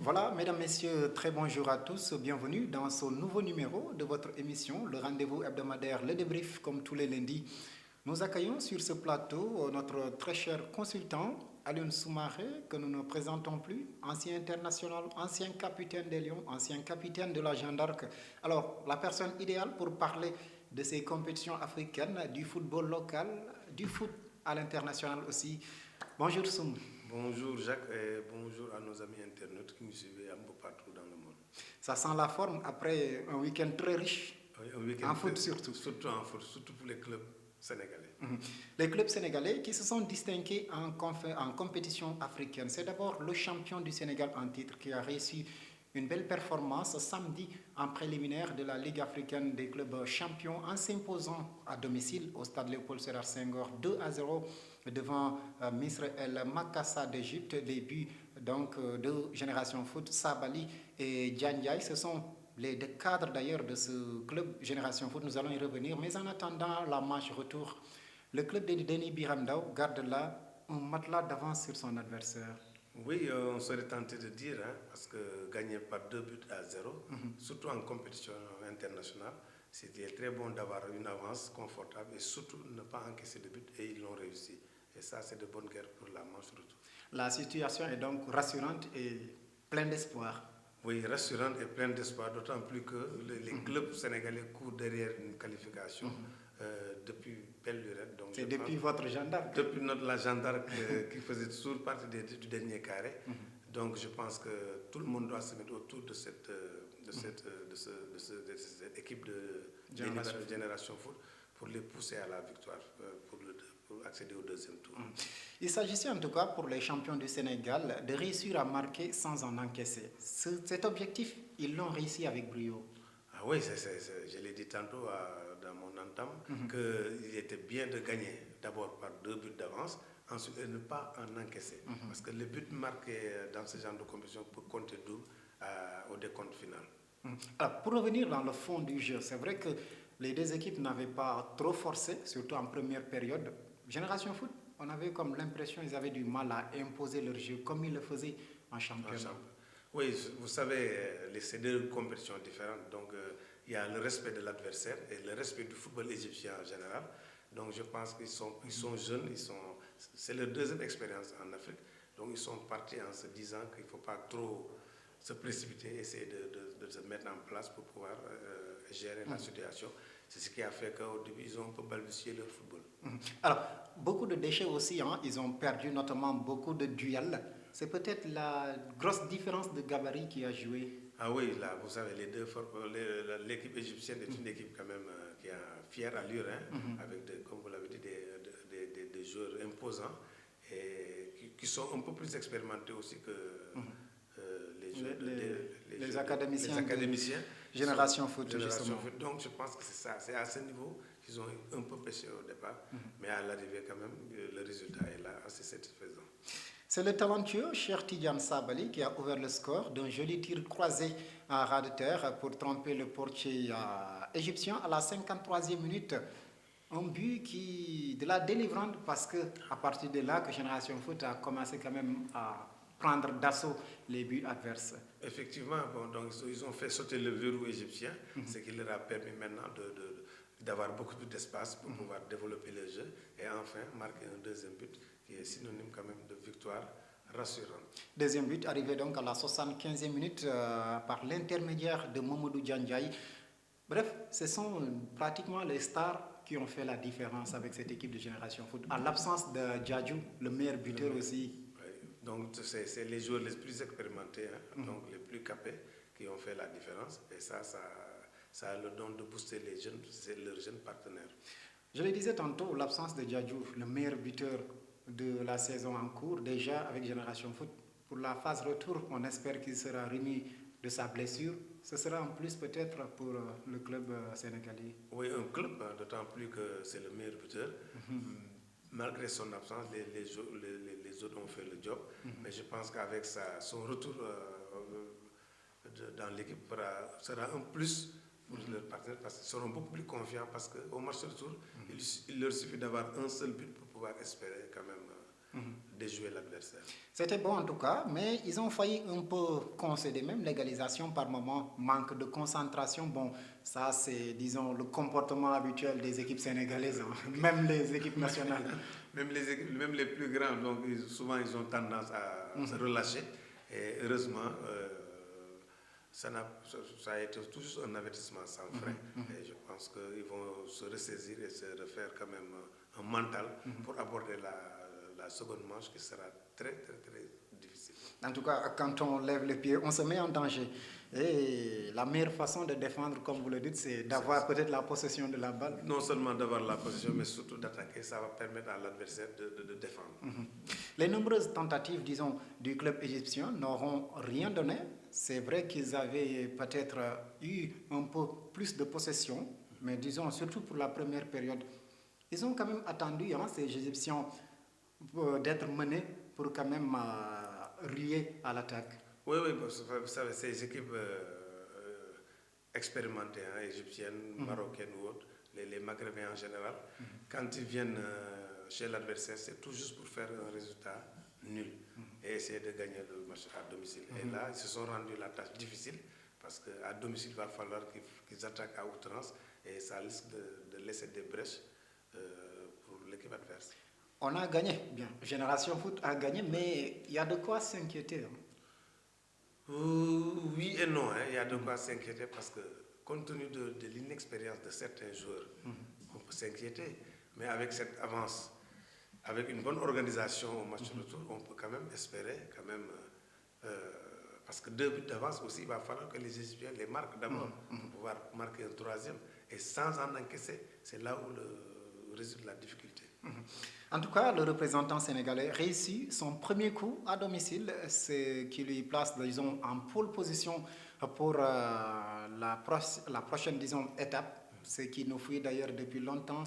Voilà, mesdames, messieurs, très bonjour à tous. Bienvenue dans ce nouveau numéro de votre émission, le rendez-vous hebdomadaire, le débrief, comme tous les lundis. Nous accueillons sur ce plateau notre très cher consultant, Alioune Soumaré, que nous ne présentons plus, ancien international, ancien capitaine des Lions, ancien capitaine de la Jeanne d'Arc. Alors, la personne idéale pour parler de ces compétitions africaines, du football local, du foot à l'international aussi. Bonjour Soum. Bonjour Jacques et bonjour à nos amis internautes qui nous suivent un peu partout dans le monde. Ça sent la forme après un week-end très riche, Oui, un week-end en foot surtout. surtout en foot, surtout pour les clubs sénégalais. Les clubs sénégalais qui se sont distingués en compétition africaine. C'est d'abord le champion du Sénégal en titre qui a réussi une belle performance samedi en préliminaire de la Ligue africaine des clubs champions en s'imposant à domicile au stade Léopold Sédar Senghor 2-0 devant Misr El Makassa d'Égypte. Les buts donc de Génération Foot, Sabali et Diandiaï. Ce sont les deux cadres d'ailleurs de ce club Génération Foot. Nous allons y revenir. Mais en attendant la match retour, le club de Denis Biramdao garde là un matelas d'avance sur son adversaire. Oui, on serait tenté de dire, parce que gagner par 2 buts à 0, surtout en compétition internationale, c'était très bon d'avoir une avance confortable et surtout ne pas encaisser de but et ils l'ont réussi. Et ça, c'est de bonne guerre pour la manche retour. La situation est donc rassurante et pleine d'espoir. Oui, rassurante et pleine d'espoir, d'autant plus que les clubs sénégalais courent derrière une qualification depuis belle lurette. C'est depuis votre gendarme. Depuis la gendarme qui faisait toujours partie du dernier carré. Donc je pense que tout le monde doit se mettre autour de cette équipe de Génération Foot pour les pousser à la victoire, pour accéder au deuxième tour. Il s'agissait en tout cas pour les champions du Sénégal de réussir à marquer sans en encaisser. Cet objectif, ils l'ont réussi avec brio. Ah oui, je l'ai dit tantôt dans mon entame, qu'il était bien de gagner d'abord par 2 buts d'avance, ensuite de ne pas en encaisser. Parce que le but marqué dans ce genre de compétition peut compter double au décompte final. Alors, pour revenir dans le fond du jeu, c'est vrai que les deux équipes n'avaient pas trop forcé, surtout en première période. Génération Foot, on avait comme l'impression qu'ils avaient du mal à imposer leur jeu comme ils le faisaient en championnat. Oui, vous savez, c'est deux compétitions différentes. Donc, il y a le respect de l'adversaire et le respect du football égyptien en général. Donc, je pense qu'ils sont jeunes, c'est leur deuxième expérience en Afrique. Donc, ils sont partis en se disant qu'il ne faut pas trop se précipiter, essayer de se mettre en place pour pouvoir gérer la situation. C'est ce qui a fait qu'au début, ils ont un peu balbutié leur football. Alors, beaucoup de déchets aussi, ils ont perdu notamment beaucoup de duels. C'est peut-être la grosse différence de gabarit qui a joué. Ah oui, là, vous savez, l'équipe égyptienne est une équipe quand même qui a fière allure, avec, comme vous l'avez dit, des joueurs imposants et qui sont un peu plus expérimentés aussi que les académiciens. Génération Foot, justement. Donc, je pense que c'est ça. C'est à ce niveau qu'ils ont un peu pêché au départ, mais à l'arrivée, quand même, le résultat est là, assez satisfaisant. C'est le talentueux Cheikh Tidiane Sabali qui a ouvert le score d'un joli tir croisé à ras de terre pour tromper le portier égyptien à la 53e minute. Un but de la délivrante parce que à partir de là que Génération Foot a commencé quand même à prendre d'assaut les buts adverses. Effectivement, donc ils ont fait sauter le verrou égyptien, ce qui leur a permis maintenant d'avoir beaucoup plus d'espace pour pouvoir développer le jeu et enfin marquer un deuxième but qui est synonyme quand même de victoire rassurante. Deuxième but arrivé donc à la 75e minute par l'intermédiaire de Mamadou Diandiaï. Bref, ce sont pratiquement les stars qui ont fait la différence avec cette équipe de Génération Foot. À l'absence de Djadjou, le meilleur buteur aussi. Donc, c'est les joueurs les plus expérimentés, donc les plus capés qui ont fait la différence. Et ça a le don de booster leurs jeunes partenaires. Je le disais tantôt, l'absence de Djadjou, le meilleur buteur de la saison en cours, déjà avec Génération Foot. Pour la phase retour, on espère qu'il sera remis de sa blessure. Ce sera en plus peut-être pour le club sénégalais. Oui, un club, d'autant plus que c'est le meilleur buteur. Malgré son absence, les autres ont fait le job. Mais je pense qu'avec son retour dans l'équipe sera un plus pour leurs partenaires parce qu'ils seront beaucoup plus confiants parce qu'au match retour, il leur suffit d'avoir un seul but pour pouvoir espérer quand même déjouer l'adversaire. C'était bon en tout cas, mais ils ont failli un peu concéder, même l'égalisation par moment, manque de concentration. Bon, ça c'est, disons, le comportement habituel des équipes sénégalaises, hein, même les équipes nationales. Même les plus grands, donc souvent ils ont tendance à se relâcher. Et heureusement, ça a été toujours un avertissement sans frein. Et je pense qu'ils vont se ressaisir et se refaire quand même un mental pour aborder la seconde manche qui sera très difficile. En tout cas, quand on lève les pieds, on se met en danger. Et la meilleure façon de défendre, comme vous le dites, c'est d'avoir peut-être la possession de la balle. Non seulement d'avoir la possession, mais surtout d'attaquer. Ça va permettre à l'adversaire de défendre. Les nombreuses tentatives, disons, du club égyptien n'auront rien donné. C'est vrai qu'ils avaient peut-être eu un peu plus de possession, mais disons, surtout pour la première période, ils ont quand même attendu, hein, ces Égyptiens, d'être menés pour quand même ruer à l'attaque. Oui, vous savez, ces équipes expérimentées, hein, égyptiennes, marocaines ou autres, les maghrébins en général, quand ils viennent chez l'adversaire, c'est tout juste pour faire un résultat nul et essayer de gagner le match à domicile. Et là, ils se sont rendus la tâche difficile parce qu'à domicile, il va falloir qu'ils attaquent à outrance et ça risque de laisser des brèches pour l'équipe adverse. On a gagné, bien. Génération Foot a gagné, mais il y a de quoi s'inquiéter. Hein. Oui et non, hein. Il y a de quoi s'inquiéter parce que compte tenu de l'inexpérience de certains joueurs, on peut s'inquiéter. Mais avec cette avance, avec une bonne organisation au match retour, on peut quand même espérer, parce que 2 buts d'avance aussi, il va falloir que les Égyptiens les marquent d'abord pour pouvoir marquer un troisième. Et sans en encaisser, c'est là où réside la difficulté. En tout cas, le représentant sénégalais réussit son premier coup à domicile, ce qui lui place, disons, en pole position pour la prochaine, disons, étape, ce qui nous fuit d'ailleurs depuis longtemps.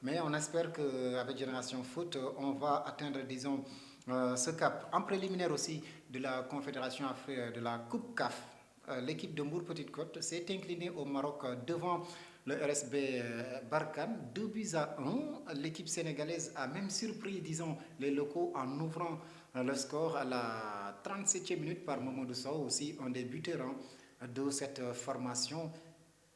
Mais on espère qu'avec Génération Foot, on va atteindre, disons, ce cap. En préliminaire aussi de la Confédération africaine de la Coupe CAF, l'équipe de Mbour Petite Côte s'est inclinée au Maroc devant le RSB Barkhane, 2-1. L'équipe sénégalaise a même surpris, disons, les locaux en ouvrant le score à la 37e minute par Mamadou Sow, aussi un des buteurs de cette formation.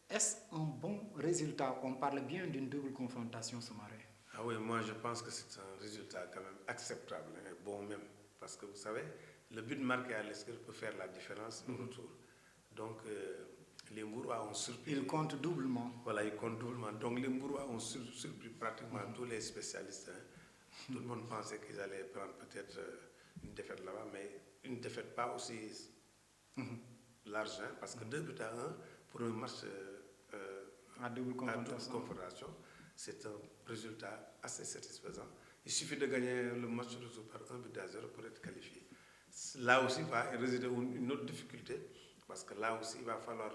Est-ce un bon résultat? On parle bien d'une double confrontation ce matin. Ah oui, moi je pense que c'est un résultat quand même acceptable, et bon même, parce que vous savez, le but marqué à l'extérieur peut faire la différence au retour. Donc les Mbourois ont surpris. Ils comptent doublement. Voilà, ils comptent doublement. Donc les Mbourois ont surpris pratiquement tous les spécialistes. Hein. Tout le monde pensait qu'ils allaient prendre peut-être une défaite là-bas, mais une défaite pas aussi large, hein, parce que 2-1 pour un match à double confrontation, c'est un résultat assez satisfaisant. Il suffit de gagner le match par 1-0 pour être qualifié. Là aussi va résider une autre difficulté, parce que là aussi il va falloir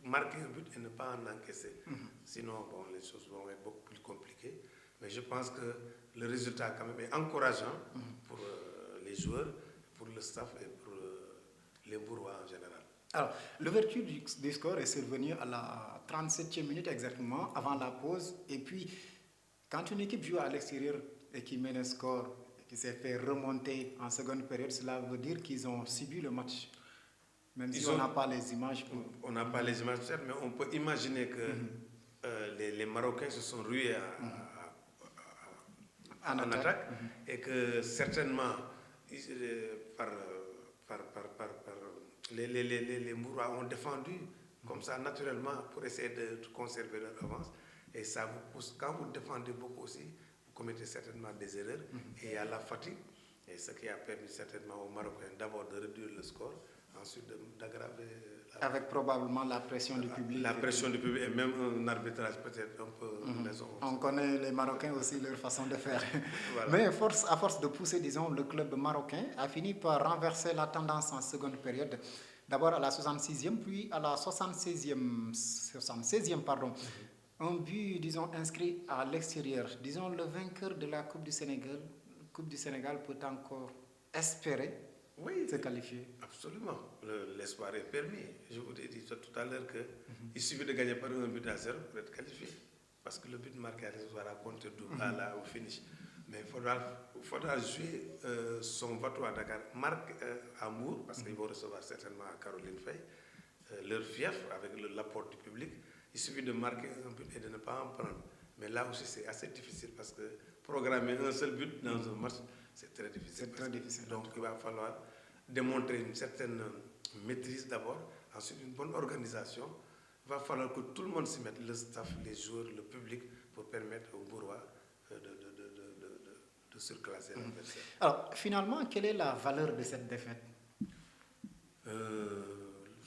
marquer un but et ne pas en encaisser. Sinon, bon, les choses vont être beaucoup plus compliquées. Mais je pense que le résultat quand même est encourageant pour les joueurs, pour le staff et pour les Mbourois en général. Alors, l'ouverture du score est survenue à la 37e minute exactement, avant la pause. Et puis, quand une équipe joue à l'extérieur et qui mène un score, qui s'est fait remonter en seconde période, cela veut dire qu'ils ont subi le match. Même si on n'a pas les images. On n'a pas les images, mais on peut imaginer que les Marocains se sont rués en attaque et que certainement, les Mbourois ont défendu comme ça naturellement pour essayer de conserver leur avance. Et ça vous pousse, quand vous défendez beaucoup aussi, vous commettez certainement des erreurs et il y a la fatigue. Et ce qui a permis certainement aux Marocains d'abord de réduire le score, ensuite d'aggraver. Avec probablement la pression du public. La pression du public et même un arbitrage peut-être un peu maison. On connaît les Marocains aussi, leur façon de faire. Voilà. Mais à force de pousser, disons, le club marocain a fini par renverser la tendance en seconde période. D'abord à la 66e, puis à la 76e, pardon. Un but, disons, inscrit à l'extérieur. Disons, le vainqueur de la Coupe du Sénégal peut encore espérer se qualifier. Absolument. L'espoir est permis. Je vous ai dit tout à l'heure qu'il suffit de gagner par 1-0 pour être qualifié. Parce que le but marqué à l'extérieur va compter au finish. Mais il faudra jouer son bateau à Dakar, marque à Mour, parce qu'ils vont recevoir certainement à Caroline Faye, leur fief avec l'apport du public. Il suffit de marquer un but et de ne pas en prendre. Mais là aussi, c'est assez difficile parce que programmer un seul but dans un match, c'est très difficile. C'est très difficile. Donc, il va falloir démontrer une certaine maîtrise d'abord, ensuite une bonne organisation. Il va falloir que tout le monde s'y mette, le staff, les joueurs, le public, pour permettre aux Bourrois de surclasser l'adversaire. Alors, finalement, quelle est la valeur de cette défaite?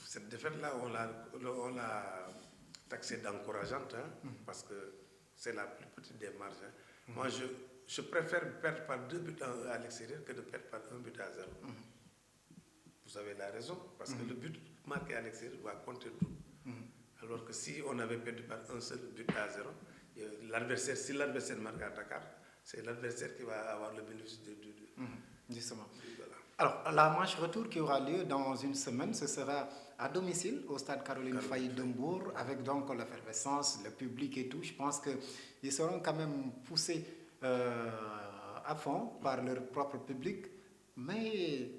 Cette défaite-là, on l'a taxée d'encourageante, parce que c'est la plus petite des marges. Moi, je préfère perdre par 2 buts à l'extérieur que de perdre par 1 but à 0. Vous avez la raison, parce que le but marqué à l'extérieur va compter tout. Alors que si on avait perdu par un seul but à 0, si l'adversaire marque à Dakar, c'est l'adversaire qui va avoir le bénéfice de 2. Justement. Voilà. Alors, la match retour qui aura lieu dans une semaine, ce sera à domicile au stade Caroline Faye de Mbour, avec donc l'effervescence, le public et tout. Je pense qu'ils seront quand même poussés à fond par leur propre public. Mais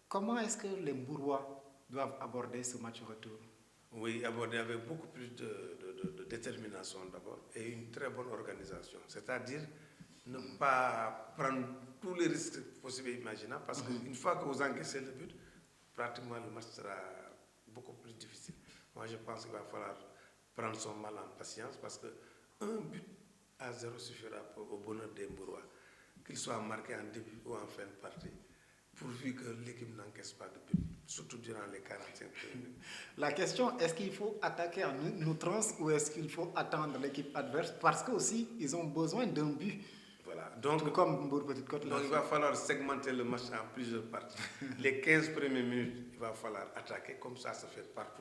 comment est-ce que les Mbourois doivent aborder ce match retour? Oui, aborder avec beaucoup plus de détermination d'abord et une très bonne organisation. C'est-à-dire ne pas prendre tous les risques possibles et imaginables, parce qu'une fois que vous encaissez le but, pratiquement le match sera beaucoup plus difficile. Moi, je pense qu'il va falloir prendre son mal en patience, parce qu'un but à 0 suffira au bonheur des Mbourois, qu'il soit marqué en début ou en fin de partie, pourvu que l'équipe n'encaisse pas de but, surtout durant les 45 minutes. La question, est-ce qu'il faut attaquer en outrance ou est-ce qu'il faut attendre l'équipe adverse? Parce qu'aussi, ils ont besoin d'un but. Voilà. Donc, tout comme Mbour Petite Côte. Donc il va falloir segmenter le match en plusieurs parties. Les 15 premières minutes, il va falloir attaquer, comme ça se fait partout.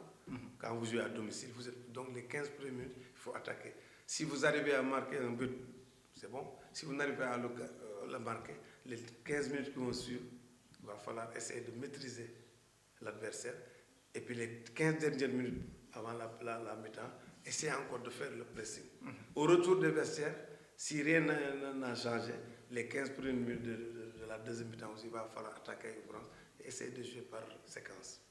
Quand vous jouez à domicile, donc les 15 premières minutes, il faut attaquer. Si vous arrivez à marquer un but, c'est bon. Si vous n'arrivez pas à le marquer, les 15 minutes qui vont suivre, il va falloir essayer de maîtriser l'adversaire. Et puis les 15 dernières minutes avant la mi-temps, essayer encore de faire le pressing. Au retour des vestiaires, si rien n'a changé, les 15 premières minutes de la deuxième mi-temps aussi, il va falloir attaquer et essayer de jouer par séquence.